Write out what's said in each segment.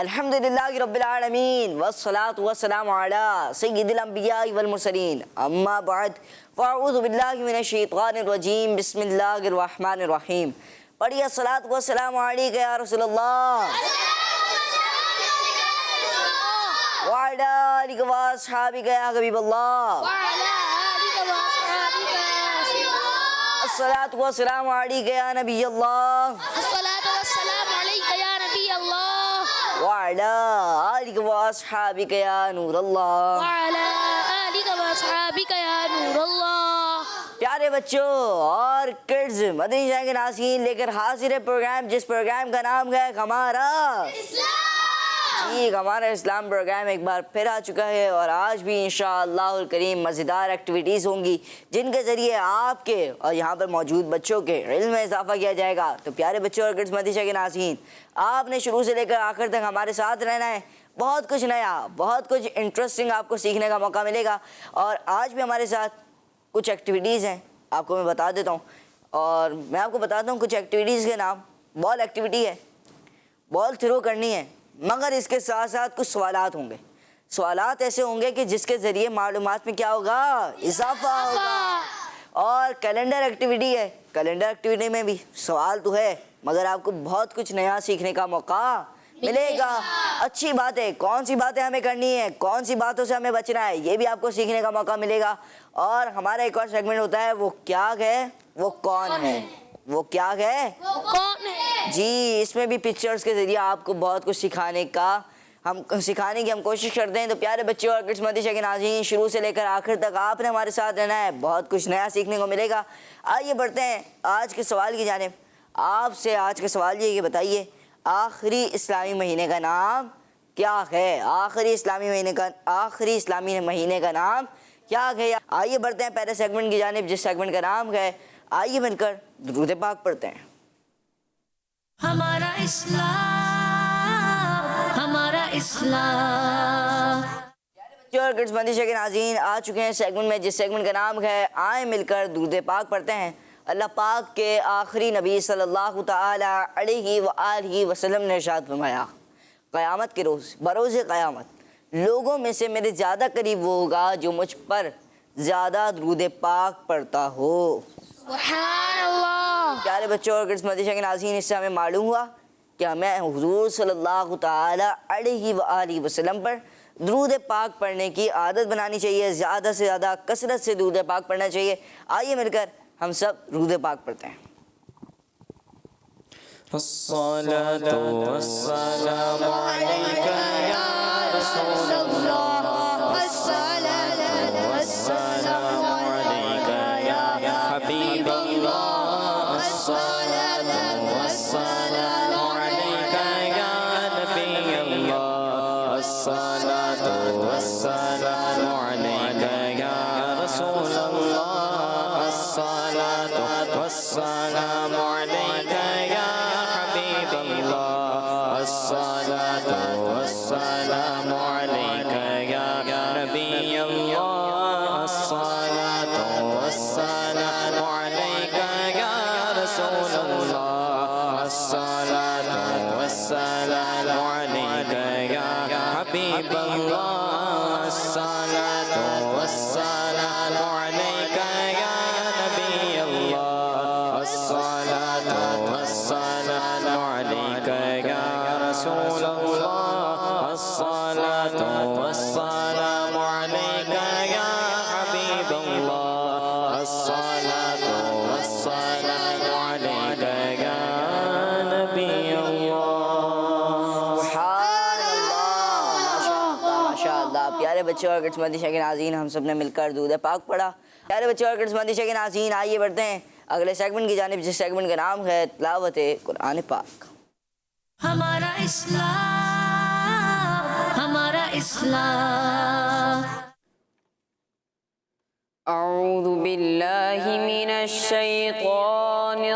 अल्हम्दुलिल्लाहि रब्बिल आलमीन वस्सलातु वस्सलामु अला सय्यिदिल अंबिया वल मुरसलीन अम्मा बाद फ़अऊज़ु बिल्लाहि मिनश शैतानिर रजीम बिस्मिल्लाहिर रहमानिर रहीम। पढ़िए सलात व सलाम अलैका या रसूलल्लाह व अला आलिका व अस्हाबिका या हबीबल्लाह अस्सलातु व सलाम अलैका या नबियल्लाह व अला आलिका व अस्हाबिका या नूरल्लाह। प्यारे बच्चों और किड्स, मदनी चैनल के नाज़रीन लेकर हाजिर है प्रोग्राम जिस प्रोग्राम का नाम है हमारा इस्लाम प्रोग्राम एक बार फिर आ चुका है और आज भी इंशाअल्लाहुल करीम मज़ेदार एक्टिविटीज़ होंगी जिनके ज़रिए आपके और यहाँ पर मौजूद बच्चों के इल्म में इजाफा किया जाएगा। तो प्यारे बच्चों और किड्स मदनी चैनल के नाज़रीन, आपने शुरू से लेकर आखिर तक हमारे साथ रहना है। बहुत कुछ नया, बहुत कुछ इंटरेस्टिंग आपको सीखने का मौका मिलेगा और आज भी हमारे साथ कुछ एक्टिविटीज़ हैं, आपको मैं बता देता हूँ। और मैं आपको बताता हूँ कुछ एक्टिविटीज़ के नाम। बॉल एक्टिविटी है, बॉल थ्रो करनी है, मगर इसके साथ साथ कुछ सवालात होंगे। सवालात ऐसे होंगे कि जिसके ज़रिए मालूमात में क्या होगा, इजाफा होगा। और कैलेंडर एक्टिविटी है, कैलेंडर एक्टिविटी में भी सवाल तो है मगर आपको बहुत कुछ नया सीखने का मौका मिलेगा। अच्छी बात है, कौन सी बातें हमें करनी है, कौन सी बातों से हमें बचना है, ये भी आपको सीखने का मौका मिलेगा। और हमारा एक और सेगमेंट होता है, वो क्या है, वो कौन है, वो क्या है, वो कौन है जी। इसमें भी पिक्चर्स के जरिए आपको बहुत कुछ सिखाने की हम कोशिश करते हैं। तो प्यारे बच्चों और किड्स मदनी चैनल के नाज़रीन, शुरू से लेकर आखिर तक आपने हमारे साथ रहना है, बहुत कुछ नया सीखने को मिलेगा। आइए बढ़ते हैं आज के सवाल की जानिब। आपसे आज का सवाल ये बताइए, आखिरी इस्लामी महीने का नाम क्या है? आखिरी इस्लामी महीने का नाम क्या है? आइए बढ़ते हैं पहले सेगमेंट की जानिब जिस सेगमेंट का नाम है, आइए मिलकर दुरूद पाक पढ़ते हैं। हमारा इस्लाम। और किड्स मदनी चैनल के नाज़रीन आ चुके हैं सेगमेंट में जिस सेगमेंट का नाम है आए मिलकर दुरूद पाक पढ़ते हैं। अल्लाह पाक के आखिरी नबी सल्लल्लाहु तआला अलैहि व आलिहि वसल्लम ने इरशाद फरमाया, क़यामत के रोज़, बरोज़ क़यामत, लोगों में से मेरे ज़्यादा करीब वो होगा जो मुझ पर ज़्यादा दुरूद पाक पढ़ता हो। प्यारे बच्चों और किड्स मदनी चैनल के नाज़रीन, इससे हमें मालूम हुआ कि हमें हुज़ूर सल्लल्लाहु तआला अलैहि व आलिहि वसल्लम पर दुरूद पाक पढ़ने की आदत बनानी चाहिए। ज़्यादा से ज़्यादा कसरत से दुरूद पाक पढ़ना चाहिए। आइए मिलकर हम सब दुरूद पाक पढ़ते हैं। अस्सलातु वस्सलामु अलैका या रसूलल्लाह, अस्सलातु वस्सलामु अलैका या हबीबल्लाह, अस्सलातु वस्सलामु अलैका या नबियल्लाह, अस्सलातु वस्सलामु अलैका या रसूलल्लाह, अस्सलातु वस्सलामु अलैका या हबीबल्लाह, अस्सलातु वस्सलामु अलैका या नबियल्लाह, अस्सलातु वस्सलामु अलैका या रसूलल्लाह, अस्सलातु वस्सलामु अलैका या हबीबल्लाह, अस्सलातु वस्सलामु अलैका या नबियल्लाह, अस्सलातु वस्सलामु अलैका या रसूलल्लाह, अस्सलातु वस्सलामु अलैका या हबीबल्लाह, अस्सलातु वस्सलामु अलैका या नबियल्लाह। माशाअल्लाह। प्यारे बच्चों और किड्स मदनी चैनल के नाज़रीन, हम सब ने मिलकर दुरूद पाक पढ़ा। प्यारे बच्चों और किड्स मदनी चैनल के नाज़रीन, आइए बढ़ते हैं अगले सेगमेंट की जानिब जिस सेगमेंट का नाम है तिलावत कुरान पाक। हमारा इस्लाम। अऊज़ु बिल्लाहि मिनश शैतानिर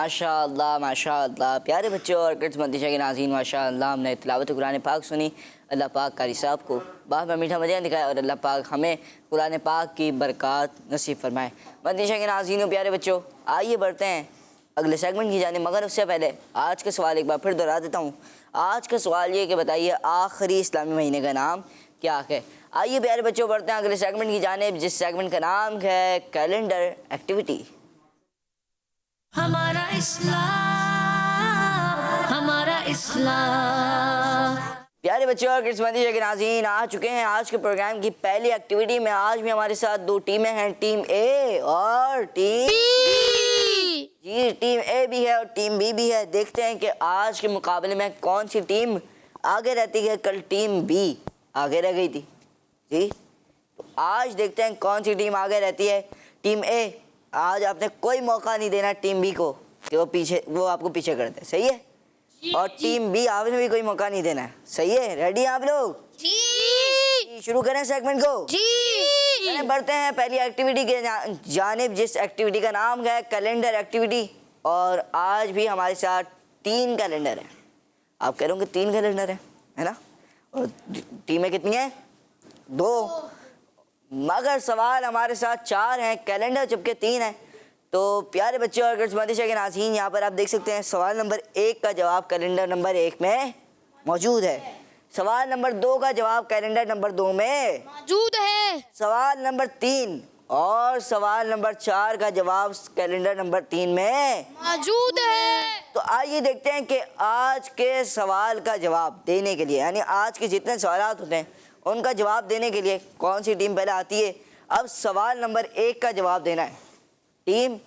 माशाअल्लाह माशाअल्लाह। प्यारे बच्चों और किड्स मदरसा के नाज़रीन, माशाअल्लाह हमने तिलावत कुरान पाक सुनी। अल्लाह पाक कारी साहब को बात में मीठा मज़ा दिखाया और अल्लाह पाक हमें कुरान पाक की बरकत नसीब फरमाए। मदरसा के नाज़रीन प्यारे बच्चों, आइए बढ़ते हैं अगले सेगमेंट की जाने, मगर उससे पहले आज का सवाल एक बार फिर दोहरा देता हूँ। आज का सवाल ये कि बताइए आखिरी इस्लामी महीने का नाम क्या है। आइए प्यारे बच्चों बढ़ते हैं अगले सेगमेंट की जाने, जिस सेगमेंट का नाम है कैलेंडर एक्टिविटी। हमारा इस्लाम प्यारे बच्चों और किड्स मदरसा के नाज़रीन, आ चुके हैं आज के प्रोग्राम की पहली एक्टिविटी में। आज भी हमारे साथ दो टीमें हैं, टीम ए और टीम जी। टीम ए भी है और टीम बी भी है। देखते हैं कि आज के मुकाबले में कौन सी टीम आगे रहती है। कल टीम बी आगे रह गई थी जी, तो आज देखते हैं कौन सी टीम आगे रहती है। टीम ए, आज आपने कोई मौका नहीं देना टीम बी को कि वो आपको पीछे कर दे, सही है। और टीम बी आपने भी कोई मौका नहीं देना है, सही है। रेडी आप लोग? जी। शुरू करें सेगमेंट को? जी। बढ़ते हैं पहली एक्टिविटी के जानिब, जिस एक्टिविटी का नाम है कैलेंडर एक्टिविटी। और आज भी हमारे साथ 3 कैलेंडर हैं। आप कह रहे होंगे 3 कैलेंडर है ना, और टीमें कितनी हैं? 2। मगर सवाल हमारे साथ 4 हैं कैलेंडर, जबकि 3 हैं। तो प्यारे बच्चों और किड्स मदरसा के नाज़रीन, यहाँ पर आप देख सकते हैं सवाल नंबर 1 का जवाब कैलेंडर नंबर 1 में मौजूद है। सवाल नंबर 2 का जवाब कैलेंडर नंबर 2 में मौजूद है। सवाल नंबर 3 और सवाल नंबर 4 का जवाब कैलेंडर नंबर 3 में मौजूद है। तो आइए देखते हैं कि आज के सवाल का जवाब देने के लिए, यानी आज के जितने सवाल होते हैं उनका जवाब देने के लिए कौन सी टीम पहले आती है। अब सवाल नंबर 1 का जवाब देना है टीम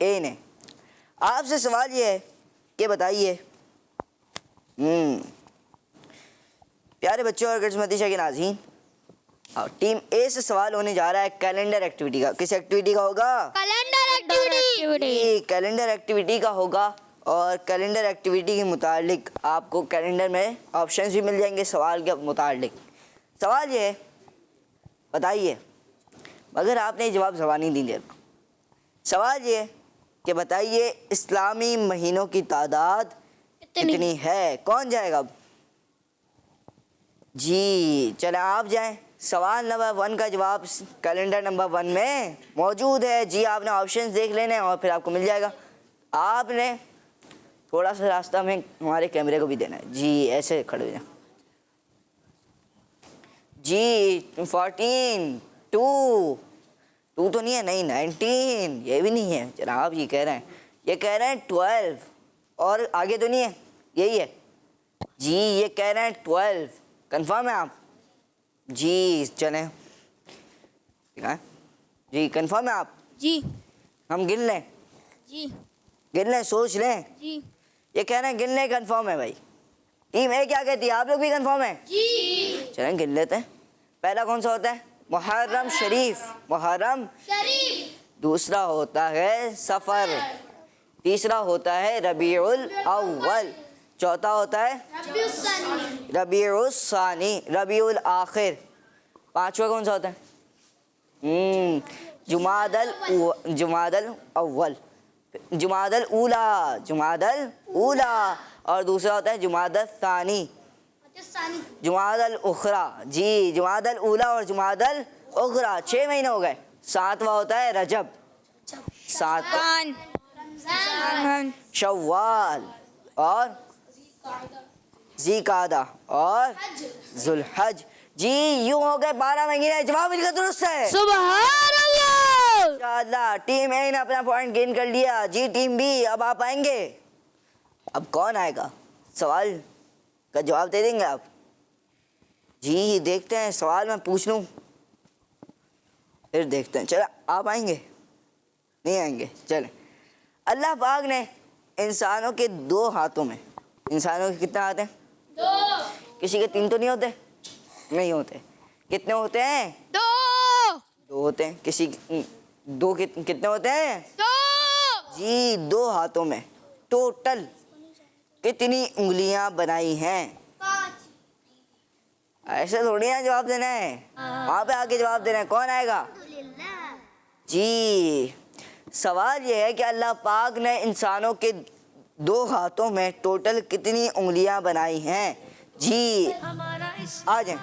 ए ने। आपसे सवाल ये है कि बताइए, प्यारे बच्चों और किड्स मदरसा के नाज़रीन, और टीम ए से सवाल होने जा रहा है कैलेंडर एक्टिविटी का। किस एक्टिविटी का होगा? Calendar activity. कैलेंडर एक्टिविटी का होगा। और कैलेंडर एक्टिविटी के मुतालिक आपको कैलेंडर में ऑप्शंस भी मिल जाएंगे सवाल के मुतालिक। सवाल ये है, बताइए, मगर आपने जवाब ज़बानी नहीं देना। सवाल ये कि बताइए इस्लामी महीनों की तादाद कितनी है। कौन जाएगा अब? जी चले आप जाएं। सवाल नंबर 1 का जवाब कैलेंडर नंबर 1 में मौजूद है जी। आपने ऑप्शंस देख लेने और फिर आपको मिल जाएगा। आपने थोड़ा सा रास्ता में हमारे कैमरे को भी देना है जी, ऐसे खड़े हो जाए जी। 14 2 तो नहीं है, नहीं 19 ये भी नहीं है जनाब, ये कह रहे हैं, ये कह रहे हैं 12 और आगे तो नहीं है, यही है जी। ये कह रहे हैं 12। कंफर्म है आप? जी चलें हाँ? जी कंफर्म है आप? जी हम गिन लें? जी गिन लें, सोच लें? जी ये कह रहे हैं गिन लें, कंफर्म है भाई। टीम ए क्या कहती है, आप लोग भी कंफर्म है? जी चलें गिन लेते हैं। पहला कौन सा होता है? मुहर्रम शरीफ, मुहर्रम। शरीफ, दूसरा होता है सफ़र, तीसरा होता है रबीउल अव्वल, चौथा होता है रबीउल सानी, रबीउल आखिर, पांचवा कौन सा होता है? जुमादल अव्वल, जुमादल ऊला, जुमादल ऊला, और दूसरा होता है जुमादल सानी, जुमादल उखरा। जी जुमादल ऊला और जुमादल उखरा, 6 महीने हो गए। सातवां होता है रजब, सातवां शव्वाल और ज़ीकादा और जुल्हज। जी यूं हो गए 12 महीने। जवाब इनका दुरुस्त है। सुभान अल्लाह। इंशाअल्लाह टीम ए ने अपना पॉइंट गेन कर लिया। जी टीम बी, अब आप आएंगे। अब कौन आएगा? सवाल का जवाब दे देंगे आप? जी देखते हैं, सवाल मैं पूछ लूं फिर देखते हैं। चलो आप आएंगे? नहीं आएंगे? चले। अल्लाह पाक ने इंसानों के 2 हाथों में, इंसानों के कितने हाथ हैं? 2। किसी के 3 तो नहीं होते? नहीं होते। कितने होते हैं? 2 2 होते हैं। किसी 2 कितने होते हैं? 2। जी 2 हाथों में टोटल कितनी उंगलियां बनाई हैं? 5। ऐसे थोड़ी ना जवाब देना है, वहां पे आके जवाब देना है। कौन आएगा? जी सवाल ये है कि अल्लाह पाक ने इंसानों के 2 हाथों में टोटल कितनी उंगलियां बनाई हैं? जी आ जाए।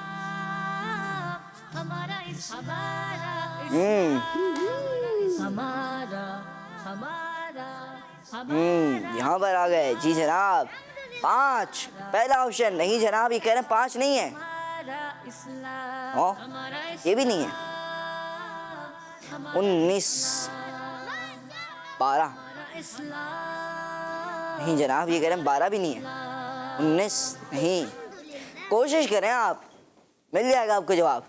यहाँ पर आ गए। जी जनाब 5 पहला ऑप्शन। नहीं जनाब ये कह रहे हैं 5 नहीं है। ओ, ये भी नहीं है। 19 12 नहीं जनाब ये कह रहे हैं 12 भी नहीं है। 19 नहीं। कोशिश करें आप, मिल जाएगा आपको जवाब।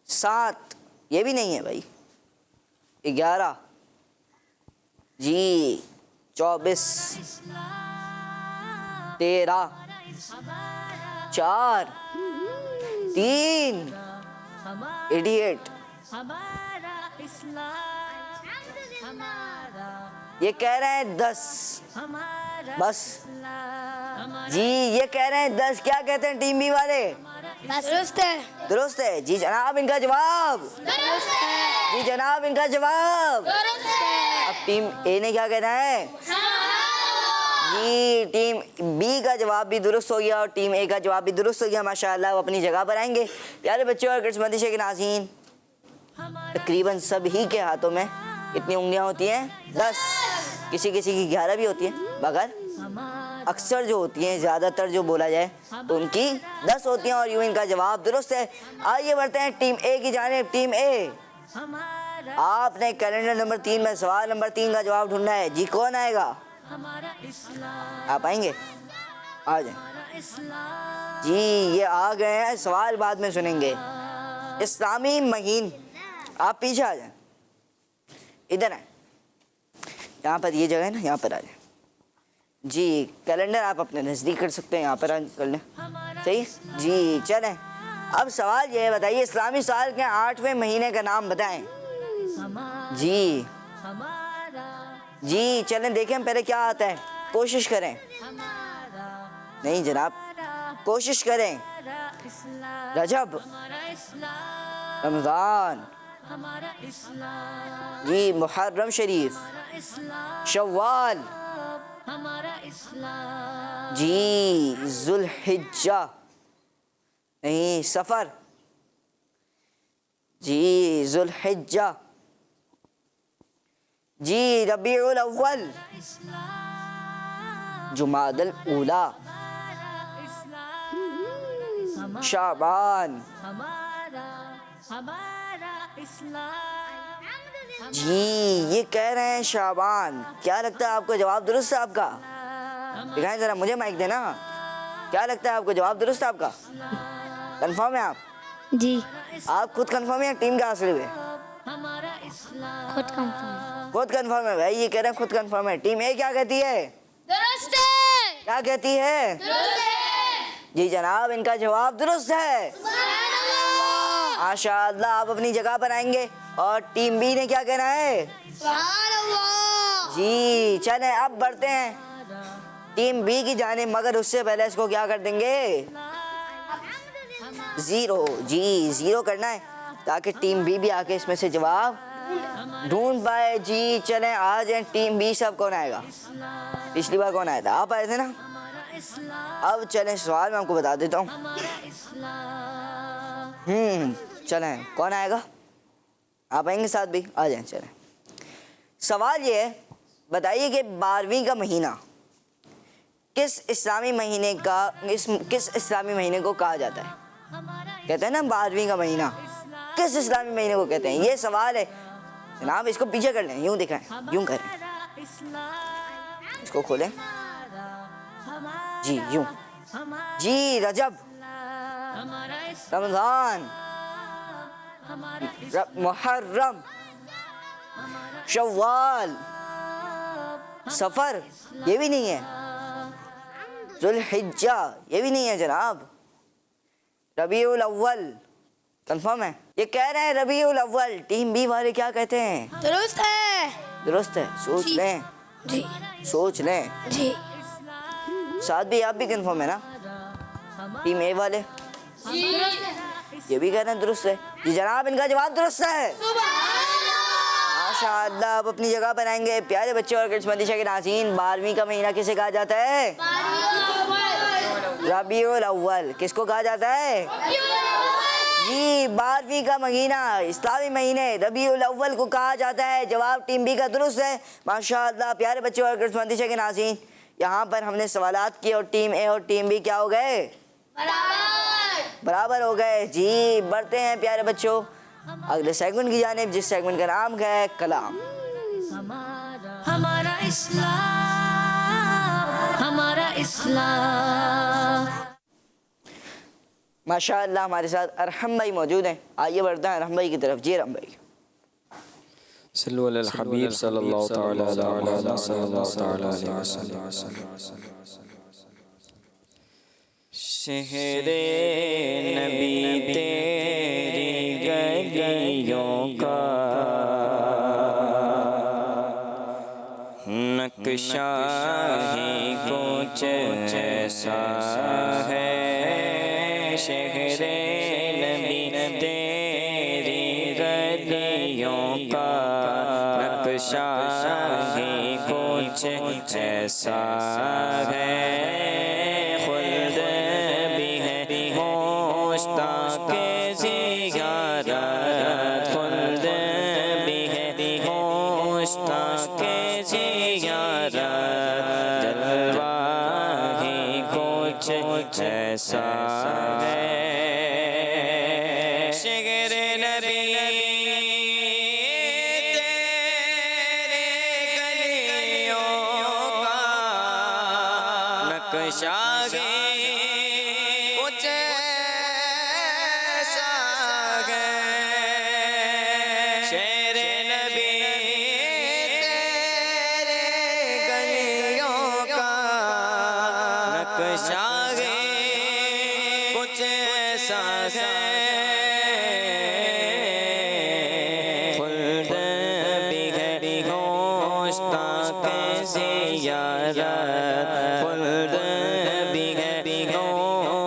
7 ये भी नहीं है भाई। 11 जी 24 13 4 3 88 ये कह रहे हैं 10 बस। जी ये कह रहे हैं 10। क्या कहते हैं टीम बी वाले? दुरुस्त है। दुरुस्त है। जी जनाब इनका जवाब। दुरुस्त है। जी जनाब इनका जवाब। दुरुस्त है। अब टीम ए ने क्या कहना है? जी टीम बी का जवाब भी दुरुस्त हो गया और टीम ए का जवाब भी दुरुस्त हो गया। माशाल्लाह वो अपनी जगह पर आएंगे। प्यारे बच्चों और किस्मती के नाज़रीन, तकरीबन सभी के हाथों में कितनी उंगलियां होती हैं? 10। किसी किसी की 11 भी होती हैं, मगर अक्सर जो होती हैं, ज़्यादातर जो बोला जाए तो उनकी 10 होती हैं। और यूँ इनका जवाब दुरुस्त है। आइए बढ़ते हैं टीम ए की जानिब। टीम ए, आपने कैलेंडर नंबर 3 में सवाल नंबर 3 का जवाब ढूंढना है। जी कौन आएगा? आप आएंगे? आ जाए। जी ये आ गए हैं, सवाल बाद में सुनेंगे। इस्लामी महीन, आप पीछे आ जाए, इधर आए, यहाँ पर ये जगह है ना, यहाँ पर आ जाए। जी कैलेंडर आप अपने नज़दीक कर सकते हैं, यहाँ पर कर लें। सही जी चलें। अब सवाल ये है, बताइए इस्लामी साल के 8वें महीने का नाम बताएं। जी जी चलें देखें हम पहले क्या आता है। कोशिश करें। नहीं जनाब कोशिश करें। रजब, रमज़ान, जी मुहर्रम शरीफ, शव्वाल, जी जुल्हिज्जा, नहीं सफ़र, जी जुल्हिज्जा, जी रबीउल अव्वल, जुमादल ऊला, शाबान। जी ये कह रहे हैं शाबान। क्या लगता है आपको जवाब दुरुस्त है आपका? दिखाएं जरा, मुझे माइक देना। क्या लगता है आपको जवाब दुरुस्त है आपका? कंफर्म है आप? जी आप खुद कंफर्म है? टीम के आंसर हुए? खुद कंफर्म। खुद कंफर्म है भाई, ये कह रहे हैं खुद कंफर्म है। टीम ए क्या कहती है? दुरुस्त है। क्या कहती है? दुरुस्त है। जी जनाब, इनका जवाब दुरुस्त है। सुभान अल्लाह। माशाअल्लाह, आप अपनी जगह पर आएंगे। और टीम बी ने क्या कहना है? सुभान अल्लाह। जी चले अब बढ़ते हैं टीम बी की जानिब, मगर उससे पहले इसको क्या कर देंगे? जीरो। जी जीरो करना है ताकि टीम बी भी आके इसमें से जवाब ढूंढ पाए। जी चलें आ जाए टीम बी से। अब कौन आएगा? पिछली बार कौन आया था? आप आए थे ना। अब चलें सवाल मैं आपको बता देता हूँ। चलें कौन आएगा? आप आएंगे साथ भी? आ जाएं। चलें सवाल ये है, बताइए कि 12वीं का महीना किस इस्लामी महीने को कहा जाता है? कहते हैं ना 12वीं का महीना, किस इस्लामी महीने को कहते हैं? ये सवाल है जनाब। इसको पीछे कर लें, यूं दिखाएं, यूं करें, इसको खोलें। जी यूं। जी रजब, रमजान, मुहर्रम, शव्वाल, सफर, ये भी नहीं है। जुल्हिज्जा, ये भी नहीं है जनाब। रबीउल अव्वल, कंफर्म है? ये कह रहे हैं रबीउल अव्वल। टीम बी वाले क्या कहते हैं? दुरुस्त है। दुरुस्त है। सोच लें, जी सोच लें। जी। साथ भी आप भी कंफर्म है ना? टीम ए वाले दुरुस्त है। ये भी कह रहे हैं दुरुस्त है। जी जनाब, इनका जवाब दुरुस्त है। माशाअल्लाह, आप अपनी जगह पर आएंगे। प्यारे बच्चे और किस्मतिशा के नाज़रीन, 12वीं का महीना किसे कहा जाता है? रबीउल अव्वल। किसको कहा जाता है? जी 12वीं का महीना इस्लामी महीने रबीउल अव्वल को कहा जाता है। जवाब टीम बी का दुरुस्त है। माशाअल्लाह, प्यारे बच्चे और किस्मतिशा के नाज़रीन, यहाँ पर हमने सवालात किए और टीम ए और टीम बी क्या हो गए? बराबर हो गए। जी बढ़ते हैं प्यारे बच्चों अगले सेगमेंट की जानिब, जिस सेगमेंट का नाम है कलाम। हमारा इस्लाम। माशाअल्लाह, हमारे साथ अरहम भाई मौजूद हैं। आइए बढ़ते हैं अरहम भाई की तरफ। जी अरहम भाई। सल्लु अलल हबीब सल्लल्लाहु तआला अलैहि वसल्लम। शहरे नबी तेरी गलियों का नक्शा ही कुछ ऐसा है। शहरे नबी तेरी गलियों का नक्शा ही कुछ ऐसा है। खुल्द भी है मुश्ताक़े ज़ियारत, खुल्द भी है मुश्ताक़े ज़ियारत, जलवा ही कुछ ऐसा है। शिगरे नबी तेरे गलियों का नक्शा कुछ ऐसा है। शेरे नबी तेरे गलियों का नक्शा कुछ ऐसा है। खुल्द भी है मुश्ताक़े ज़ियारत, खुल्द भी है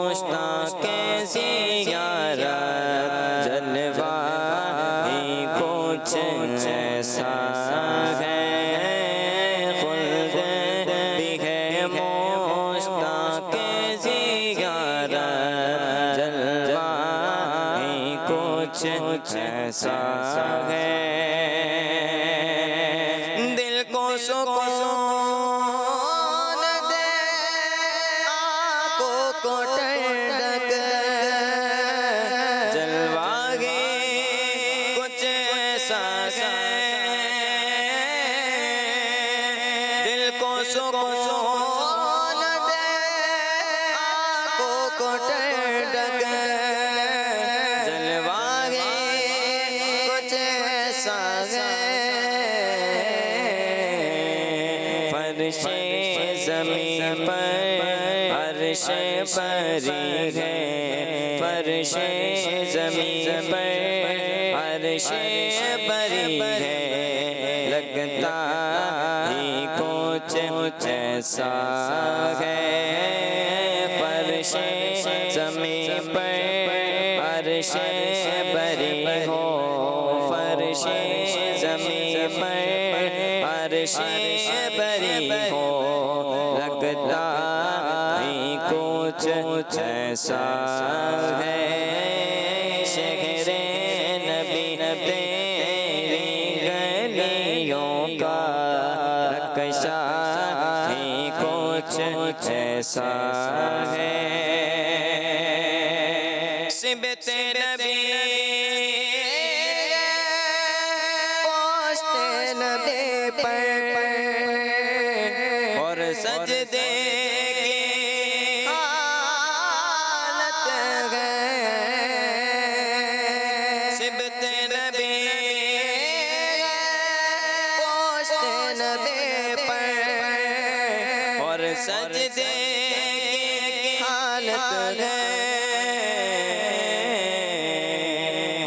मुश्ताक़े ज़ियारत, जलवा ही कुछ ऐसा है। खुल्द भी है मुश्ताक़े ज़ियारत, जलवा ही कुछ ऐसा है। दिल को सुकून दे, आँखों को ठंडक, जलवा ही कुछ ऐसा है। दिल को सुकून दे, आँखों को ठंडक, जलवा ही कुछ कैसा है फर्शे ज़मीन पर अर्श बरी है फर्शे ज़मीन पर अर्श बरी है लगता ही कुछ ऐसा है फर्शे ज़मीन पर अर्श बरी हो फर्शे ज़मीन पर अर्श बरी हो लगता ही कुछ ऐसा है शहरे नबी तेरी गलियों का नक्शा ही कुछ ऐसा है सिबते नबी पोस्ते नबी पर और सजदे की हालत है सिबते नबी पोस्ते नबी पर और सजदे की हालत है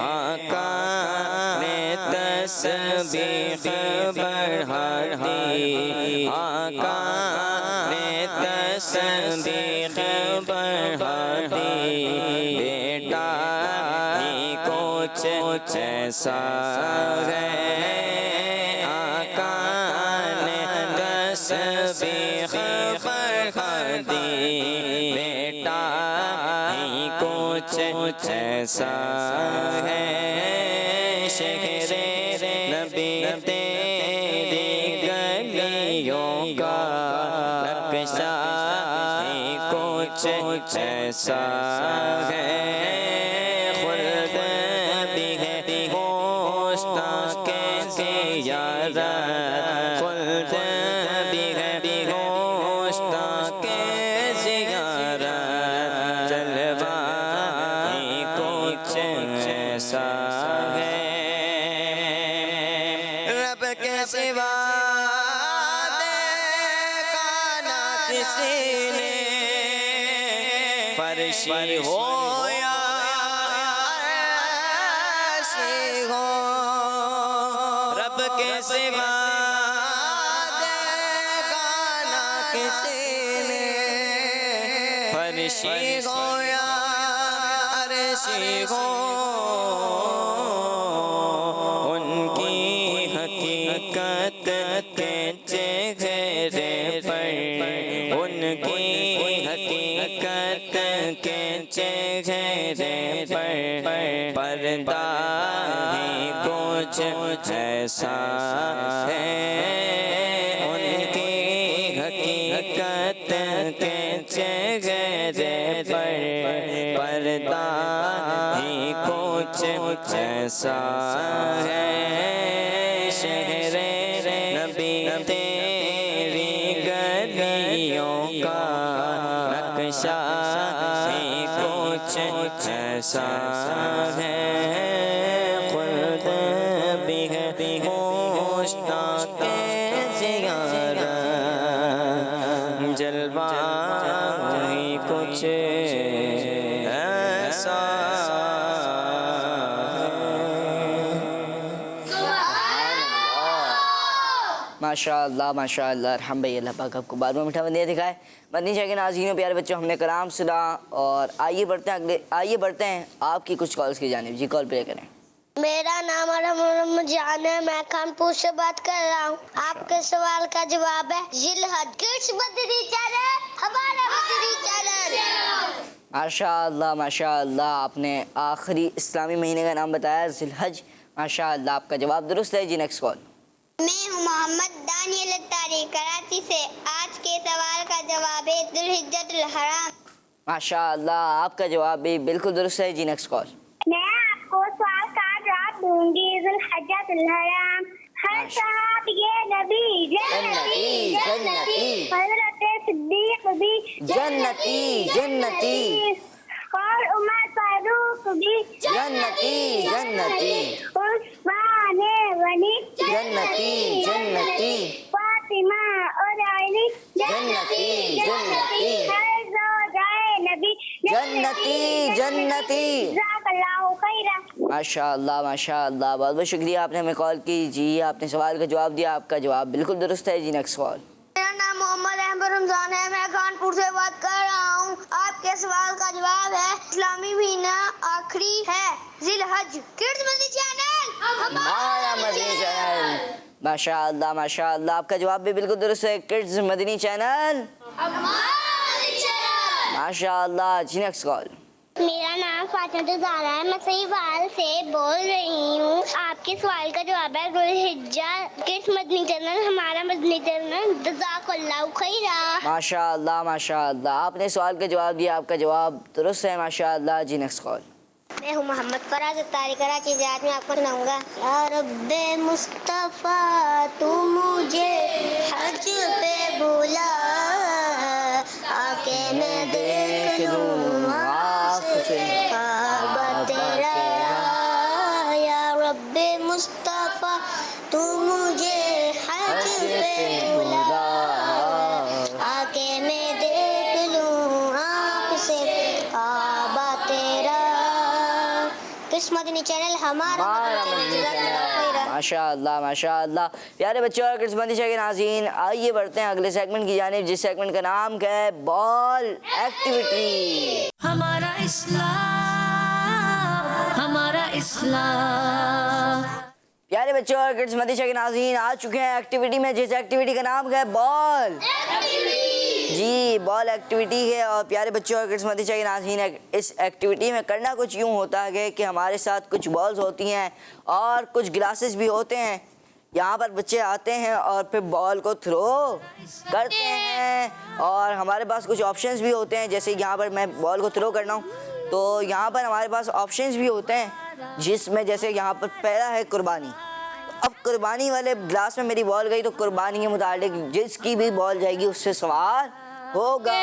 आका ने तस्बीह बढ़ा दी आका ने तस्बीह बढ़ा दी बेटा ही कुछ ऐसा है आका ने तस्बीह बढ़ा दी बेटा ही कुछ ऐसा है शहरे नबी तेरी गलियों का नक्शा ही कुछ ऐसा है खुल्द भी है होस्ता के ज़ियारत खुल्द भी है होस्ता के ज़ियारत जलवा ही कुछ ऐसा है रब के सिवा देखा ना किसी ने फर्शी हो या अर्शी हो रब के सिवा देखा ना किसी ने फर्शी हो या अर्शी हो उनकी हकीकत के चेहरे पर उनकी हकीकत के चेहरे पर पर्दा ही कुछ ऐसा है उनकी हकीकत के चेहरे पर पर्दा ही कुछ ऐसा है शहरे नबी तेरी गलियों का नक्शा ही कुछ ऐसा है खुल्द भी है होस्ता के ज़ियारत जलवा ही कुछ ऐसा माशाअल्लाह माशाअल्लाह हम भाई अल्लाह पाक आपको बार बार मीठा बंदिया दिखाए मदनी शाह के नाज़रीनों प्यारे बच्चों हमने कलाम सुना और आइए बढ़ते हैं आपकी कुछ कॉल्स की जानिब जी कॉल प्ले करें मेरा नाम मोहम्मद जान है मैं कानपुर से बात कर रहा हूँ आपके सवाल का जवाब है जिलहज किस बदरी चैनल हमारा बदरी चैनल माशाअल्लाह माशाअल्लाह आपने आखिरी इस्लामी महीने का नाम बताया जिलहज माशाअल्लाह आपका जवाब दुरुस्त है जी नेक्स्ट कॉल मैं हूँ मोहम्मद दानियल अत्तारी कराची से आज के सवाल का जवाब है दुल्हिज्जतुल हराम माशाअल्लाह आपका जवाब भी बिल्कुल दुरुस्त है जी नेक्स्ट कॉल मैं आपको सवाल का जवाब दूंगी दुल्हिज्जतुल हराम हर सहाबी नबी जन्नती जन्नती हज़रत सिद्दीक भी जन्नती जन्नती और उमर फारूक भी जन्नती जन्नती उस्मान जन्नती जन्नती। जज़ाकल्लाहु खैरा। माशाअल्लाह माशाअल्लाह, बहुत बहुत शुक्रिया आपने हमें कॉल की। जी आपने सवाल का जवाब दिया, आपका जवाब बिल्कुल दुरुस्त है। जी नेक्स्ट सवाल। मेरा नाम मोहम्मद अहमद रमजान है, मैं कानपुर से बात कर रहा हूँ। आपके सवाल का जवाब है इस्लामी महीना आखिरी है जिलहज। किड्स मदनी चैनल हमारा मदनी चैनल। माशाअल्लाह माशाअल्लाह, आपका जवाब भी बिल्कुल दुरुस्त है। किड्स मदनी चैनल माशाअल्लाह। जी नेक्स्ट कॉल। मेरा नाम फातिमा ज़ारा है, मैं सहीवाल से बोल रही हूँ। आपके सवाल का जवाब है ज़ुल्हिज्जा। किड्स मदनी चैनल हमारा मदनी चैनल। जज़ाकल्लाहु खैरा। माशाअल्लाह माशाअल्लाह, आपने सवाल का जवाब दिया, आपका जवाब दुरुस्त है माशाअल्लाह। जी नेक्स्ट कॉल। मैं हूँ मोहम्मद फराज अत्तारी, कराची से। आज मैं आपको सुनाऊंगा। या रब्बे मुस्तफ़ा तू मुझे हज पे बुला, आके मैं देख लूँ आँख से काबा तेरा। या रब्बे मुस्तफ़ा तू मुझे हज पे बुला, आके मैं देख लूँ आँख से काबा तेरा। किड्स मदनी चैनल हमारा मदनी चैनल। माशाअल्लाह माशाअल्लाह। प्यारे बच्चों और किड्स मदनी चैनल के नाज़रीन, आइए बढ़ते हैं अगले सेगमेंट की जानिब, जिस सेगमेंट का नाम क्या है बॉल एक्टिविटी। हमारा इस्लाम, हमारा इस्लाम। प्यारे बच्चों और किड्स मदनी चैनल के नाज़रीन, आ चुके हैं एक्टिविटी में, जिस एक्टिविटी का नाम क्या है बॉल। जी बॉल एक्टिविटी है। और प्यारे बच्चों और किड्स मदनी चैनल के नाज़रीन, इस एक्टिविटी में करना कुछ यूँ होता है कि हमारे साथ कुछ बॉल्स होती हैं और कुछ गिलासेस भी होते हैं। यहाँ पर बच्चे आते हैं और फिर बॉल को थ्रो करते हैं और हमारे पास कुछ ऑप्शंस भी होते हैं। जैसे यहाँ पर मैं बॉल को थ्रो करना हूँ तो यहाँ पर हमारे पास ऑप्शंस भी होते हैं, जिसमें जैसे यहाँ पर पहला है कुर्बानी। अब कुर्बानी वाले ग्लास में मेरी बॉल गई तो कुर्बानी के मुताबिक जिसकी भी बॉल जाएगी उससे सवाल होगा।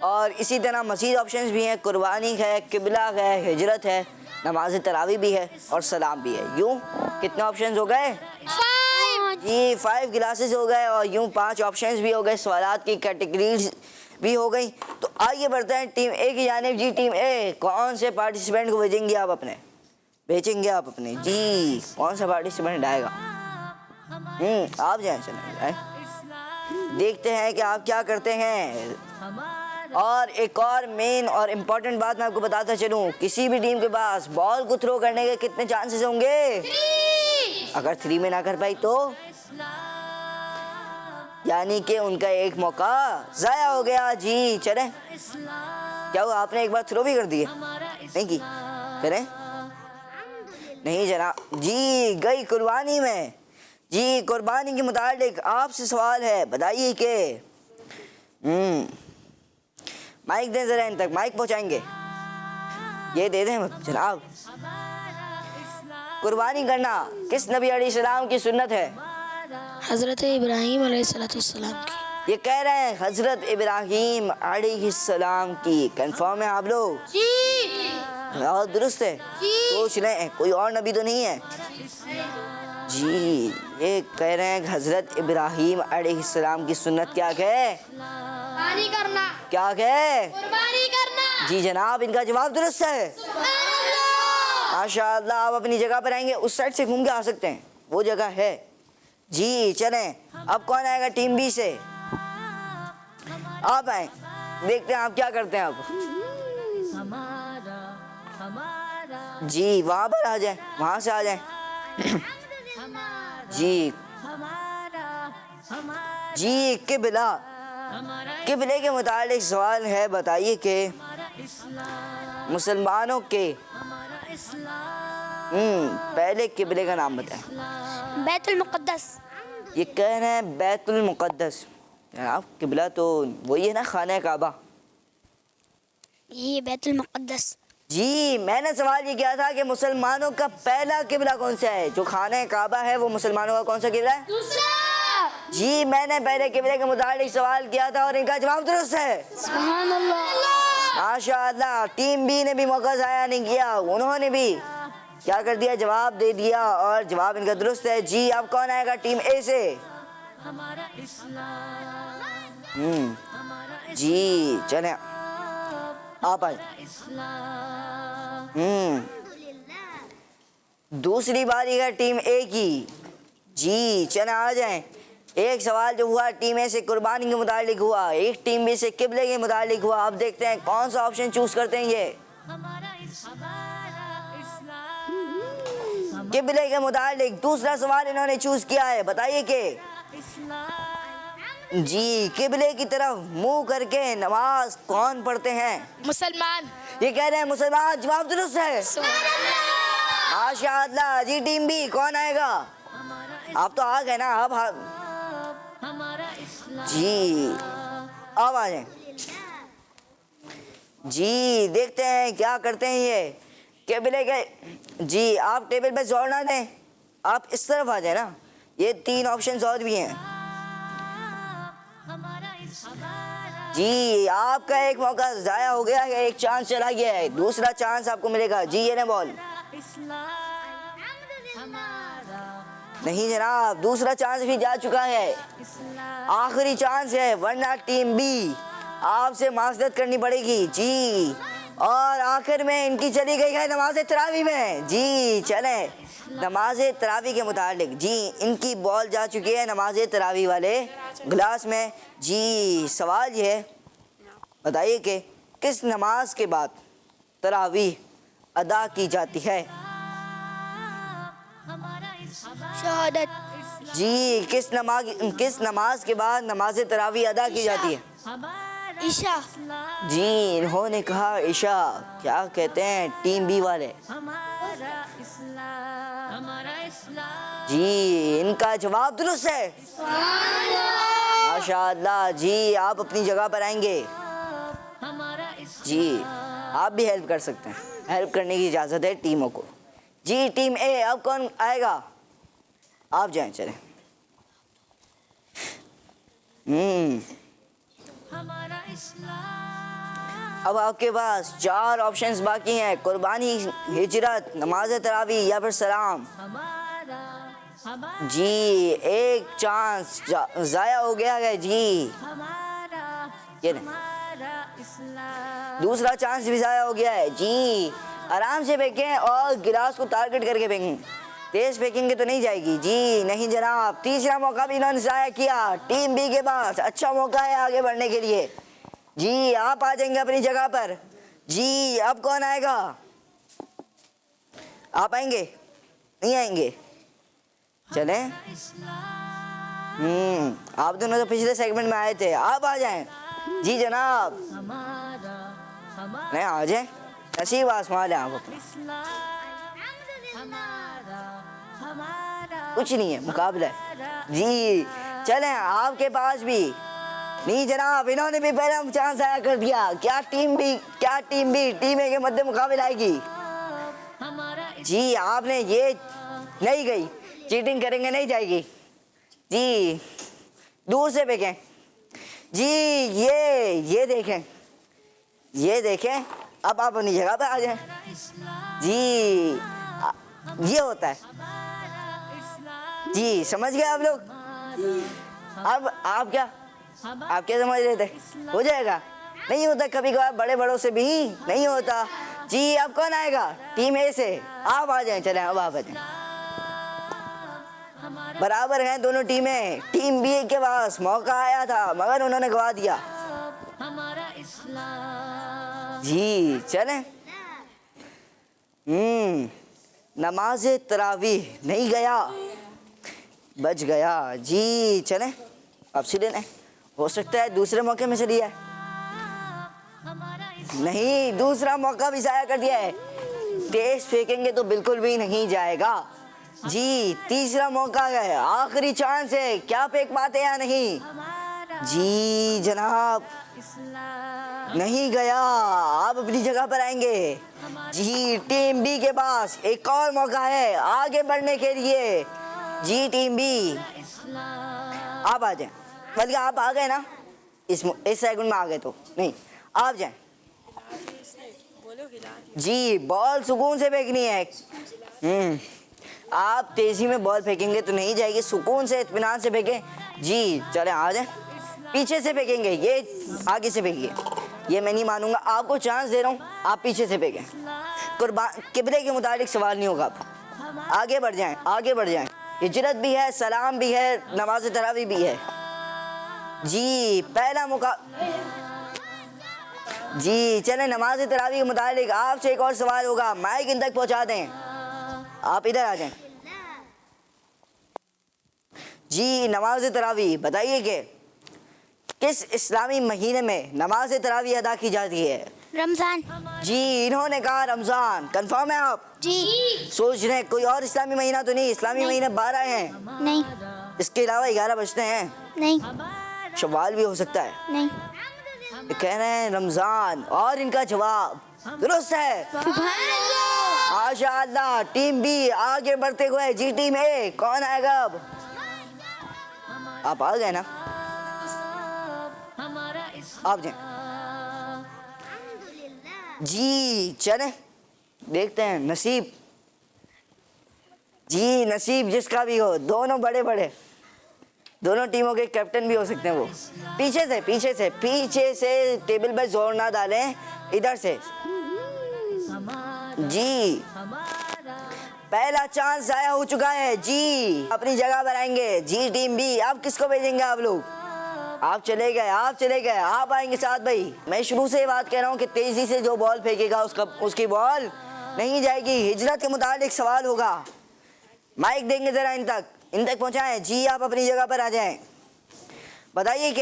और इसी तरह मज़ीद ऑप्शंस भी हैं, कुर्बानी है, किबला है, हिजरत है, नमाज तरावी भी है और सलाम भी है। यूँ कितने ऑप्शंस हो गए? 5 जी 5 गिलासेस हो गए और यूँ 5 ऑप्शंस भी हो गए, सवालात की कैटेगरीज भी हो गई। तो आइए बढ़ते हैं टीम ए की जानिब। जी टीम ए, कौन से पार्टिसिपेंट को भेजेंगे आप अपने? जी कौन सा पार्टिसिपेंट आएगा? आप जाए, चले जाए, देखते हैं कि आप क्या करते हैं। और एक और मेन और इम्पोर्टेंट बात मैं आपको बताता चलूँ, किसी भी टीम के पास बॉल को थ्रो करने के कितने चांसेस होंगे? 3। अगर 3 में ना कर पाई तो यानी कि उनका एक मौका ज़ाया हो गया। जी चलें, क्या हुआ आपने एक बार थ्रो भी कर दिए? नहीं की? करें नहीं जनाब। जी गई कुर्बानी में। जी कुर्बानी के मुतालिक आपसे सवाल है, बताइए कि माइक दें ज़रा, इन तक माइक पहुंचाएंगे, ये दे दें जनाब। कुर्बानी करना किस नबी अलैहिस्सलाम की सुन्नत है? हज़रत इब्राहीम अलैहिस्सलाम की। ये कह रहे हैं हज़रत इब्राहीम अलैहिस्सलाम की। कंफर्म है आप लोग? बहुत दुरुस्त है। सोच लें कोई और नबी तो नहीं है? जी ये कह रहे हैं हज़रत इब्राहीम अलैहिस्सलाम की सुन्नत क्या है? कुर्बानी करना। क्या है? कुर्बानी करना। जी जनाब, इनका जवाब दुरुस्त है। माशाअल्लाह। आप अपनी जगह पर आएंगे, उस साइड से घूम के आ सकते हैं, वो जगह है। जी चलें, अब कौन आएगा टीम बी से? आप आए, देखते हैं आप क्या करते हैं। आप जी वहाँ पर आ जाए, वहाँ से आ जाए। जी जी किबला, किबले के मुतालिक सवाल है, बताइए कि मुसलमानों के पहले किबले का नाम बताएं। बैतुल मुक़द्दस। ये कह रहे हैं बैतुल मुक़द्दस। आप किबला तो वही है ना, खाना काबा? ये बैतुल मुक़द्दस। जी मैंने सवाल ये किया था कि मुसलमानों का पहला किबला कौन सा है? जो खाना काबा है वो मुसलमानों का कौन सा किबला है? दूसरा। जी मैंने पहले किबले के मुताबिक सवाल किया था और इनका जवाब दुरुस्त है। सुभान अल्लाह। माशाअल्लाह। टीम बी ने भी मौका ज़ाया नहीं किया, उन्होंने भी क्या कर दिया, जवाब दे दिया और जवाब इनका दुरुस्त है। जी अब कौन आएगा टीम ए से? जी चलें, आप आए। दूसरी बारी है टीम ए की। जी चले आ जाएं। एक सवाल जो हुआ टीम ए से कुर्बानी के मुतालिक हुआ, एक टीम बी से किबले के मुतालिक हुआ। अब देखते हैं कौन सा ऑप्शन चूज करते हैं ये। किबले के मुतालिक दूसरा सवाल इन्होंने चूज किया है। बताइए कि जी किबले की तरफ मुंह करके नमाज कौन पढ़ते हैं? मुसलमान। ये कह रहे हैं मुसलमान। जवाब दुरुस्त है। माशाअल्लाह। जी टीम बी कौन आएगा? आप तो आ गए ना। अब जी अब आ जाए। जी देखते हैं क्या करते हैं ये किबले के। जी आप टेबल पे जोर ना दें, आप इस तरफ आ जाए ना। ये 3 ऑप्शंस और भी हैं। जी आपका एक मौका जाया हो गया है, एक चांस चला गया है। दूसरा चांस आपको मिलेगा। जी ये ना बॉल नहीं जनाब, दूसरा चांस भी जा चुका है। आखिरी चांस है, वरना टीम बी आपसे माजरत करनी पड़ेगी। जी और आखिर में इनकी चली गई है नमाज तरावी में। जी चले नमाज तरावी के मुतालिक। जी इनकी बॉल जा चुकी है नमाज तरावी वाले गिलास में। जी सवाल ये है, बताइए कि किस नमाज के बाद तरावी अदा की जाती है? शहादत। जी किस नमाज के बाद नमाज तरावी अदा की जाती है? ईशा। जी इन्होंने कहा ईशा। क्या कहते हैं टीम बी वाले? जी इनका जवाब दुरुस्त है। माशाअल्लाह। जी आप अपनी जगह पर आएंगे। जी आप भी हेल्प कर सकते हैं, हेल्प करने की इजाज़त है टीमों को। जी टीम ए अब कौन आएगा? आप जाएं चलें। अब आपके पास 4 ऑप्शंस बाकी हैं, कुर्बानी, हिजरत, नमाज तरावी या फिर सलाम। जी एक चांस ज़ाया हो गया है। जी ये दूसरा चांस भी ज़ाया हो गया है। जी आराम से फेंकें और गिलास को टारगेट करके फेंकें। तेज फेंकेंगे तो नहीं जाएगी। जी नहीं जनाब। तीसरा मौका भी इन्होंने ज़ाया किया। टीम बी के पास अच्छा मौका है आगे बढ़ने के लिए। जी आप आ जाएंगे अपनी जगह पर। जी अब कौन आएगा? आप आएंगे? नहीं आएंगे? चलें। आप दोनों तो पिछले सेगमेंट में आए थे, आप आ जाएं। जी जनाब नहीं आ जाए, नसीब आसमान है आप अपना। कुछ नहीं है, मुकाबला है। जी चलें आपके पास भी। नहीं जनाब इन्होंने भी पहला चांस आया कर दिया। क्या टीम बी टीम ए के मध्य मुकाबला आएगी? जी आपने ये नहीं गई, चीटिंग करेंगे नहीं जाएगी। जी दूर से फेंकें। जी ये देखें। अब आप अपनी जगह पे आ जाएं। जी ये होता है। जी समझ गए आप लोग? अब आप क्या समझ रहे थे? हो जाएगा? नहीं होता कभी कभार, बड़ों से भी नहीं होता। जी अब कौन आएगा? टीम ए से आप आ जाएं। चलें अब आप आ जाएं। बराबर हैं दोनों टीमें। टीम बी के पास मौका आया था मगर उन्होंने गवा दिया। जी चलें। नमाज तरावीह नहीं गया, बच गया। जी चलें अब सीधे नहीं हो सकता है दूसरे मौके में से लिया है। नहीं दूसरा मौका भी ज़ाया कर दिया है। तेज फेंकेंगे तो बिल्कुल भी नहीं जाएगा। जी तीसरा मौका है, आखिरी चांस है, क्या फेंक पाते या नहीं? जी जनाब नहीं गया। आप अपनी जगह पर आएंगे। जी टीम बी के पास एक और मौका है आगे बढ़ने के लिए। जी टीम बी आप आ जाएं। बल्कि आप आ गए ना, इस सेगमेंट में आ गए तो नहीं, आप जाएं। जी बॉल सुकून से फेंकनी है। आप तेजी में बॉल फेंकेंगे तो नहीं जाएगी, सुकून से इत्मीनान से फेंकें। जी चले आ जाएं। पीछे से फेंकेंगे, ये आगे से फेंकिए। ये मैं नहीं मानूंगा, आपको चांस दे रहा हूँ, आप पीछे से फेंकें। कुर्बान किबले के मुताबिक सवाल नहीं होगा आप, आगे बढ़ जाएं, आगे बढ़ जाएं। हिजरत भी है, सलाम भी है, नमाज तरावी भी है। जी पहला मौका जी चले, नमाज तरावी के मुताबिक आपसे एक और सवाल होगा, माइक इन तक पहुंचा दें, आप इधर आ जाएं। जी नमाज तरावी बताइए कि किस इस्लामी महीने में नमाज तरावी अदा की जाती है? रमजान। जी इन्होंने कहा रमजान। कंफर्म है आप? जी। सोच रहे हैं कोई और इस्लामी महीना तो नहीं? इस्लामी महीने 12 हैं, नहीं। इसके अलावा 11 बजते हैं, नहीं। शव्वाल भी हो सकता है। नहीं। ये कह रहे हैं रमजान, और इनका जवाब दुरुस्त है। माशाअल्लाह, टीम बी आगे बढ़ते हुए। जी टीम ए कौन आएगा अब? आप आ गए ना, आप जाए। जी चले देखते हैं नसीब, जी नसीब जिसका भी हो, दोनों बड़े बड़े, दोनों टीमों के कैप्टन भी हो सकते हैं वो। पीछे से टेबल पर जोर ना डालें, इधर से। जी पहला चांस जाया हो चुका है। जी अपनी जगह पर आएंगे। जी टीम बी, अब किसको भेजेंगे आप लोग? आप चले गए, आप आएंगे साथ भाई। मैं शुरू से ये बात कह रहा हूँ कि तेजी से जो बॉल फेंकेगा उसकी बॉल नहीं जाएगी। हिजरत के मुताबिक सवाल होगा, माइक देंगे जरा इन तक पहुंचाएं। जी आप अपनी जगह पर आ जाएं। बताइए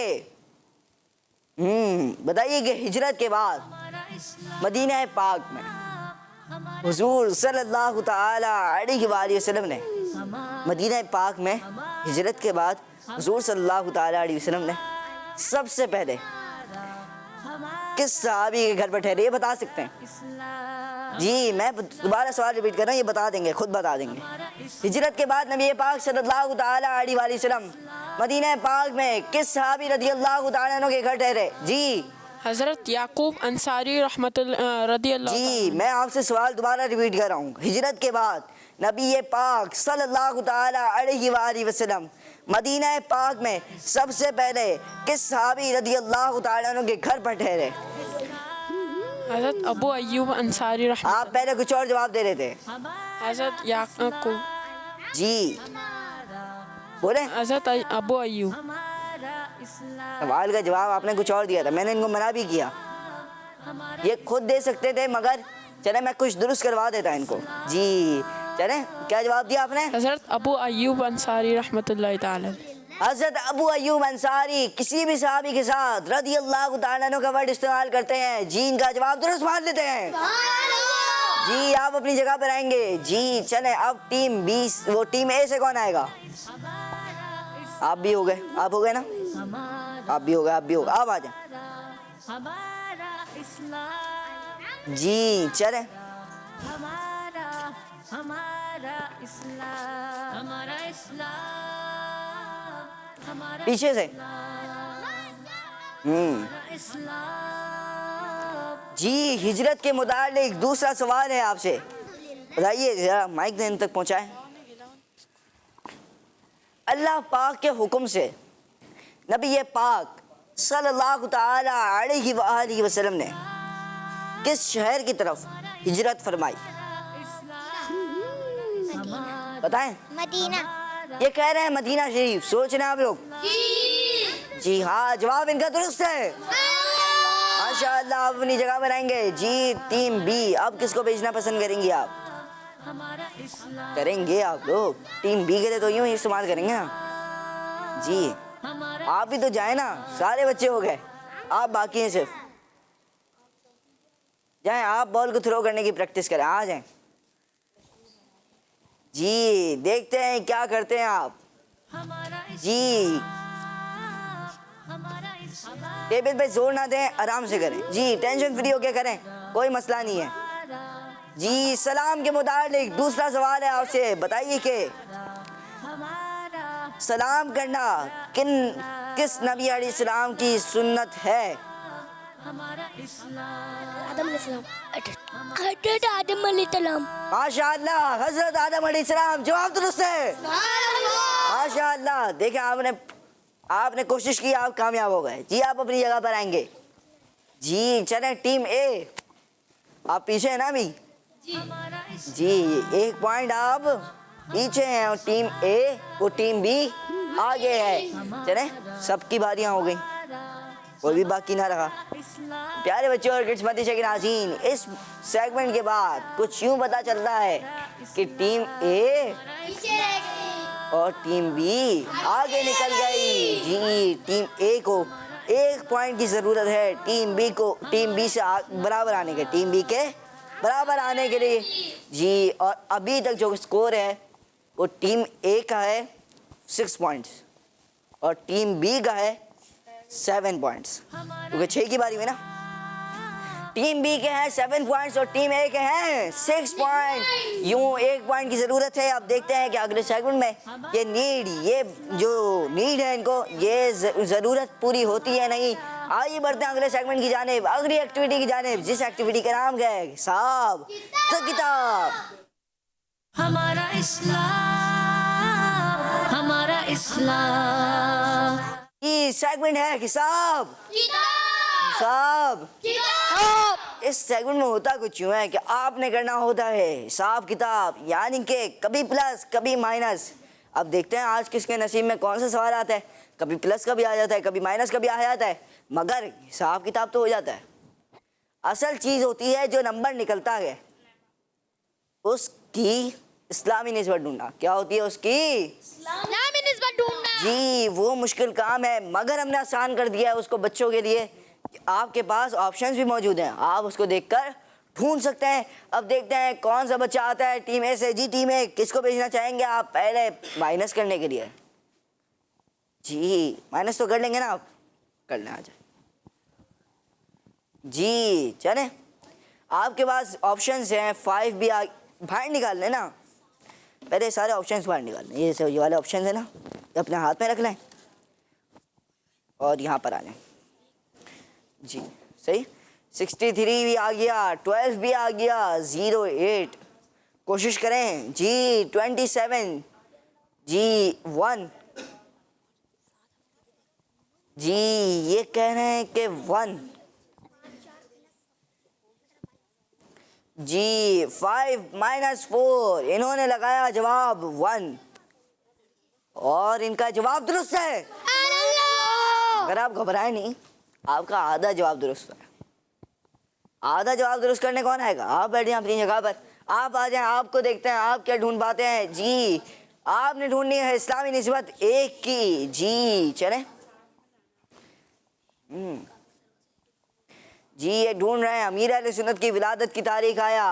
कि हिजरत के बाद मदीना पाक में हुजूर सल्लल्लाहु ताला अलैहि वसल्लम ने, मदीना पाक में हिजरत के बाद हुजूर सल्लल्लाहु ताला अलैहि वसल्लम ने सबसे पहले किस सहाबी के घर पर ठहरे? ये बता सकते हैं? जी मैं दोबारा सवाल रिपीट कर रहा हूँ, ये बता देंगे, खुद बता देंगे। हिजरत के बाद नबी पाक सल्लल्लाहु ताला अलैहि वसल्लम मदीना पाक में किस सहाबी रदियल्लाहु ताला अन्हु के घर ठहरे? जी हज़रत याकूब अंसारी रदियल्लाहु। जी मैं आपसे सवाल दोबारा रिपीट कर रहा हूँ। हिजरत के बाद नबी पाक सल्लल्लाहु ताला अलैहि वसल्लम मदीना पाक में सबसे पहले किस सहाबी रदियल्लाहु ताला अन्हु के घर पर ठहरे? हज़रत अबू अय्यूब अंसारी आप पहले कुछ और जवाब दे रहे थे। हज़रत याकूब। जी बोले। हज़रत अबू अय्यूब। सवाल का जवाब आपने कुछ और दिया था, मैंने इनको मना भी किया, ये खुद दे सकते थे, मगर चले मैं कुछ दुरुस्त करवा देता इनको। जी चले, क्या जवाब दिया आपने? हज़रत अबू अय्यूब अंसारी रहमतुल्लाहि ताला। हज़रत अबू अय्यूब अंसारी किसी भी सहाबी के साथ रदियल्लाहु ताला अन्हु का वर्ड इस्तेमाल करते हैं। जी इनका जवाब दुरुस्त मान लेते हैं। जी आप अपनी जगह पर आएंगे। जी चले, अब टीम बी, वो टीम ए से कौन आएगा? आप भी हो गए, आप हो गए ना, आप भी हो गए, आप आ जाए। जी चले, पीछे से। जी हिजरत के मुताबिक दूसरा सवाल है आपसे, बताइए जरा, माइक इन तक पहुंचाए। अल्लाह पाक के हुक्म से नबी पाक सल्लल्लाहु ताला अलैहि वसल्लम ने किस शहर की तरफ हिजरत फरमाई? बताएं। मदीना। ये कह रहे हैं मदीना शरीफ, सोच रहे हैं आप लोग? जी हाँ, जवाब इनका दुरुस्त है। माशाअल्लाह, आप अपनी जगह पर आएंगे। जी टीम बी, अब किसको भेजना पसंद करेंगी आप? करेंगे आप लोग टीम बी के लिए तो यूं ही इस्तेमाल करेंगे ना। जी आप भी तो जाए ना, सारे बच्चे हो गए, आप बाकी हैं सिर्फ। जाएं, आप बॉल को थ्रो करने की प्रैक्टिस करें, आ जाएं। जी देखते हैं क्या करते हैं आप। जी टेबल पे जोर ना दें, आराम से करें। जी टेंशन फ्री होके करें, कोई मसला नहीं है। जी सलाम के मुताबिक दूसरा सवाल है आपसे, बताइए कि सलाम करना किस नबी अलैहिस्सलाम की सुन्नत है? आदम अलैहिस्सलाम। माशाअल्लाह, हजरत आदम अलैहिस्सलाम, जवाब दुरुस्त है। माशाअल्लाह, देखें आपने कोशिश की, आप कामयाब हो गए। जी आप अपनी जगह पर आएंगे। जी चले टीम ए, आप पीछे है ना अभी? जी 1 पॉइंट आप पीछे हैं और टीम ए वो टीम बी आगे है। चले सबकी बारियां हो गई, कोई भी बाकी ना रहा। प्यारे बच्चों और किड्स मदरसे के नाज़रीन, इस सेगमेंट के बाद कुछ यूं पता चलता है कि टीम ए और टीम बी आगे निकल गई। जी टीम ए को 1 पॉइंट की ज़रूरत है टीम बी को, टीम बी से बराबर आने के, टीम बी के बराबर आने के लिए। जी और अभी तक जो स्कोर है वो टीम ए का है 6 पॉइंट्स और टीम बी का है 7 पॉइंट्स, क्योंकि 6 की बारी में ना। टीम बी के हैं 7 पॉइंट्स और टीम ए के हैं 6 पॉइंट। यूं 1 पॉइंट की ज़रूरत है। अब देखते हैं कि अगले सेगमेंट में ये जो नीड है इनको, ये ज़रूरत पूरी होती है नहीं। आइए बढ़ते हैं अगले सेगमेंट की जानिब, अगली एक्टिविटी की जानिब, जिस एक्टिविटी का नाम है हिसाब तो किताब। हमारा इस्लाम, हमारा इस्लाम। ये सेगमेंट है हिसाब हिसाब। इस सेगमेंट में होता कुछ यूँ है कि आपने करना होता है हिसाब किताब, यानी कि कभी प्लस कभी माइनस। अब देखते हैं आज किसके नसीब में कौन सा सवाल आता है। कभी प्लस का भी आ जाता है, कभी माइनस का भी आ जाता है, मगर हिसाब किताब तो हो जाता है। असल चीज़ होती है जो नंबर निकलता है उसकी इस्लामी निस्बत ढूंढना। क्या होती है उसकी? इस्लामी निस्बत ढूंढना। जी वो मुश्किल काम है, मगर हमने आसान कर दिया है उसको बच्चों के लिए। आपके पास ऑप्शंस भी मौजूद हैं, आप उसको देखकर ढूंढ सकते हैं। अब देखते हैं कौन सा बच्चा आता है टीम ए से। जी टीम ए, किसको भेजना चाहेंगे आप पहले माइनस करने के लिए? जी माइनस तो कर लेंगे ना आप, कर लें आ जाए। जी चले आपके पास ऑप्शंस हैं 5 भी बाहर निकाल लें ना, पहले सारे ऑप्शंस बाहर निकाल लें। ये वाले ऑप्शन है ना, ये अपने हाथ में रख लें और यहाँ पर आ जाएं। जी सही, 63 भी आ गया, 12 भी आ गया, 08 कोशिश करें। जी 27, जी 1, जी ये कह रहे हैं कि 1, जी 5 - 4, इन्होंने लगाया जवाब 1 और इनका जवाब दुरुस्त है। अगर आप घबराए नहीं, आपका आधा जवाब दुरुस्त है। आधा जवाब दुरुस्त करने कौन आएगा? आप बैठ जाएं अपनी जगह पर, आप आ जाएं, आपको देखते हैं आप क्या ढूंढ पाते हैं। जी आपने ढूंढनी है इस्लामी निस्बत 1 की। जी चलें जी ये ढूंढ रहे हैं अमीर अहले सुन्नत की विलादत की तारीख आया,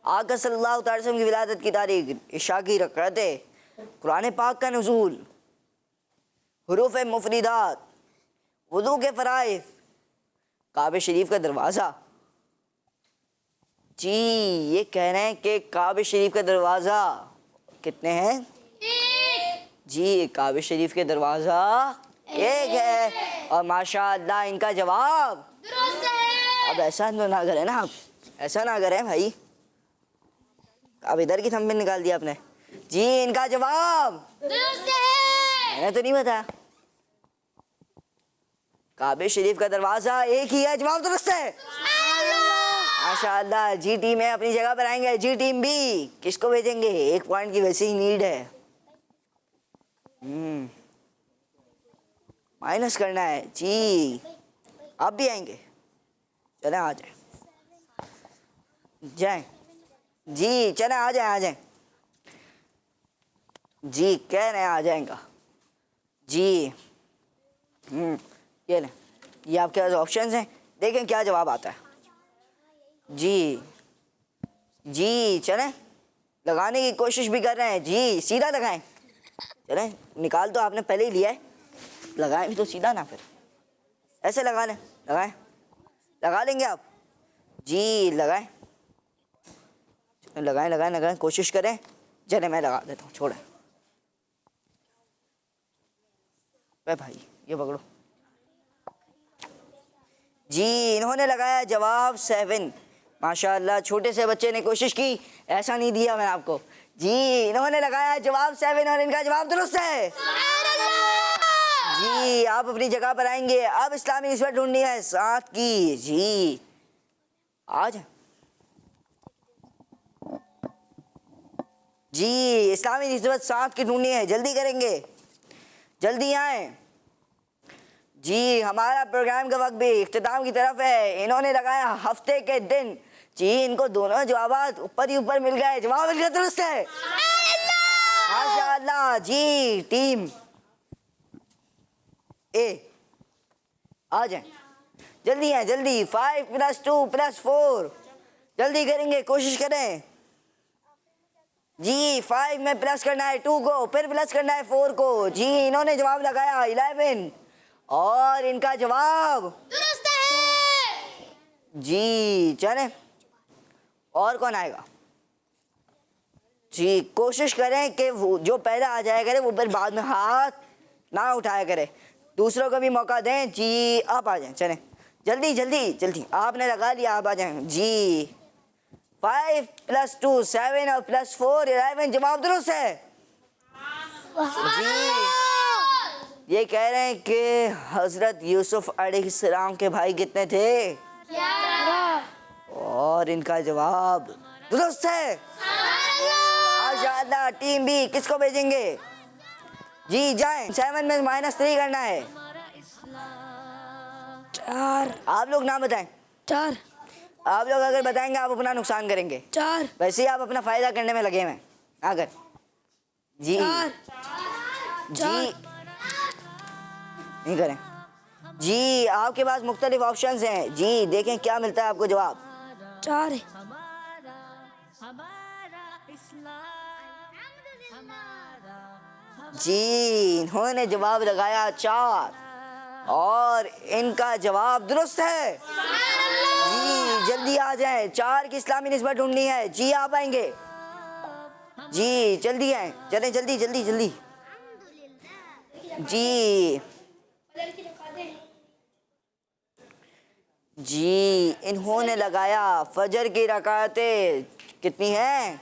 आका सल्लल्लाहु अलैहि वसल्लम की विलादत की तारीख, इशा की रकातें, कुरान पाक का नुज़ूल, हुरूफ मुफरीदात, वुज़ू के फ़राइज़, काबे शरीफ का दरवाज़ा। जी ये कह रहे हैं कि काबे शरीफ का दरवाज़ा कितने हैं? जी काबे शरीफ के दरवाज़ा 1 है और माशाअल्लाह इनका जवाब दुरुस्त है। अब ऐसा तो ना करें ना, आप ऐसा ना करें भाई, अब इधर की थंबनेल निकाल दिया आपने। जी इनका जवाब दुरुस्त है, मैंने तो नहीं बताया। काबे शरीफ का दरवाजा 1 ही है, जवाब दुरुस्त है माशाअल्लाह। जी टीम है अपनी जगह पर आएंगे। जी टीम बी किसको भेजेंगे? 1 पॉइंट की वैसे ही नीड है, माइनस करना है। जी आप भी आएंगे, चले आ जाए जाए। जी चले आ जाए आ जाए। जी कह रहे हैं आ जाएगा। जी ये लें, ये आपके पास ऑप्शंस हैं, देखें क्या जवाब आता है। जी जी चलें, लगाने की कोशिश भी कर रहे हैं। जी सीधा लगाएं, चलें निकाल तो आपने पहले ही लिया है, लगाएं भी तो सीधा ना, फिर ऐसे लगा लें, लगाएं, लगा लेंगे आप। जी लगाएं लगाएं लगाएं लगाएं, कोशिश करें। चले मैं लगा देता हूँ, छोड़ें भाई, ये पकड़ो। जी इन्होंने लगाया जवाब 7, माशाअल्लाह छोटे से बच्चे ने कोशिश की, ऐसा नहीं दिया मैंने आपको। जी इन्होंने लगाया जवाब 7 और इनका जवाब दुरुस्त है। जी आप अपनी जगह पर आएंगे। अब इस्लामी निस्बत ढूंढनी है 7 की। जी आज जी इस्लामी निस्बत 7 की ढूंढनी है, जल्दी करेंगे, जल्दी आए जी। हमारा प्रोग्राम का वक्त भी इख्तिताम की तरफ है। इन्होंने लगाया हफ्ते के दिन। जी इनको दोनों जवाब ऊपर ही ऊपर मिल गए, जवाब मिल गया, दुरुस्त है माशाअल्लाह। जी टीम ए आ जाए, जल्दी है, जल्दी। 5 + 2 + 4 जल्दी करेंगे, कोशिश करें जी। 5 में प्लस करना है 2 को, फिर प्लस करना है 4 को। जी इन्होंने जवाब लगाया 11 और इनका जवाब दुरुस्त है। जी। चले और कौन आएगा जी। कोशिश करें कि वो जो पहले आ जाया करे वो फिर बाद में हाथ ना उठाया करे, दूसरों को भी मौका दें जी। आप आ जाएं, चलें जल्दी जल्दी जल्दी, आपने लगा लिया, आप आ जाएं जी। 5 + 2 7 और +4 11 जवाब दुरुस्त है जी। ये कह रहे हैं कि हजरत यूसुफ अलैहिस्सलाम के भाई कितने थे और इनका जवाब दुरुस्त है माशाअल्लाह। टीम बी किसको भेजेंगे जी? जाएं, 7 में -3 करना है। 4 आप लोग नाम बताएं। 4 आप लोग अगर बताएंगे आप अपना नुकसान करेंगे, 4 वैसे ही आप अपना फायदा करने में लगे हुए हैं। अगर जी 4 जी नहीं करें जी। आपके पास मुख्तलिफ ऑप्शंस हैं जी, देखें क्या मिलता है आपको जवाब। 4 है। जी इन्होंने जवाब लगाया 4 और इनका जवाब दुरुस्त है जी। जल्दी आ जाएं, 4 की इस्लामी निस्बत ढूंढनी है जी। आप आएंगे जी, जल्दी आए, चलें जल्दी जल्दी जल्दी जी। जी इन्होंने लगाया फजर की रकातें कितनी हैं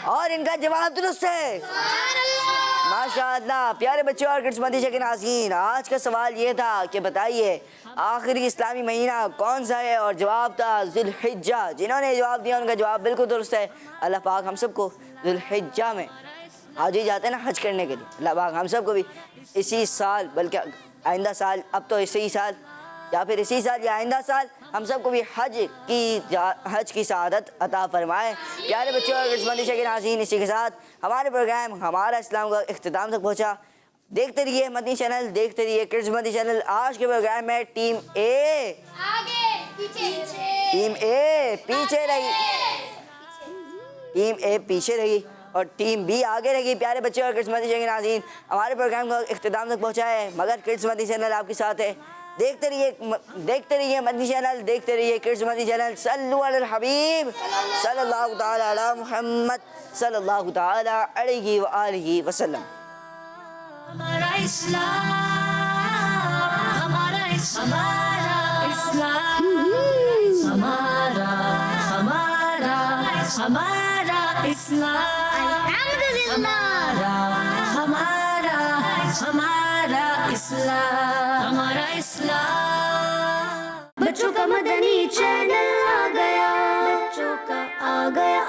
और इनका जवाब दुरुस्त है माशाअल्लाह। प्यारे बच्चों और किस्मती के नाज़रीन, आज का सवाल ये था कि बताइए आखिरी इस्लामी महीना कौन सा है और जवाब था ज़ुल्हिज्जा। जिन्होंने जवाब दिया उनका जवाब बिल्कुल दुरुस्त है। अल्लाह पाक हम सबको ज़ुल्हिज्जा में आज ही जाते हैं ना हज करने के लिए, अल्लाह पाक हम सबको भी इसी साल, बल्कि आइंदा साल, अब तो इसी साल या फिर इसी साल या आइंदा साल हम सबको भी हज की सआदत अता फरमाए। प्यारे बच्चों और किस्मती के नाज़रीन, इसी के साथ हमारे प्रोग्राम हमारा इस्लाम का इख्तिताम तक पहुँचा। देखते रहिए मदनी चैनल, देखते रहिए किड्स मदनी चैनल। आज के प्रोग्राम में टीम ए आगे पीछे पीछे रही, टीम ए पीछे रही और टीम बी आगे रही। प्यारे बच्चे और किड्स मदनी के नाज़रीन, हमारे प्रोग्राम को इख्तिताम तक पहुँचा है, मगर किड्स मदनी चैनल आपके साथ है। देखते रहिए मदनी चैनल, देखते रहिए किड्स मदनी चैनल। सल्लु अलल हबीब सल्लल्लाहु ताला अला मुहम्मद सल्लल्लाहु ताला अलैहि व आलिहि वसल्लम। हमारा इस्लाम, हमारा इस्लाम, हमारा इस्लाम, हमारा इस्लाम, हमारा इस्लाम। बच्चों का मदनी चैनल आ गया, बच्चों का आ गया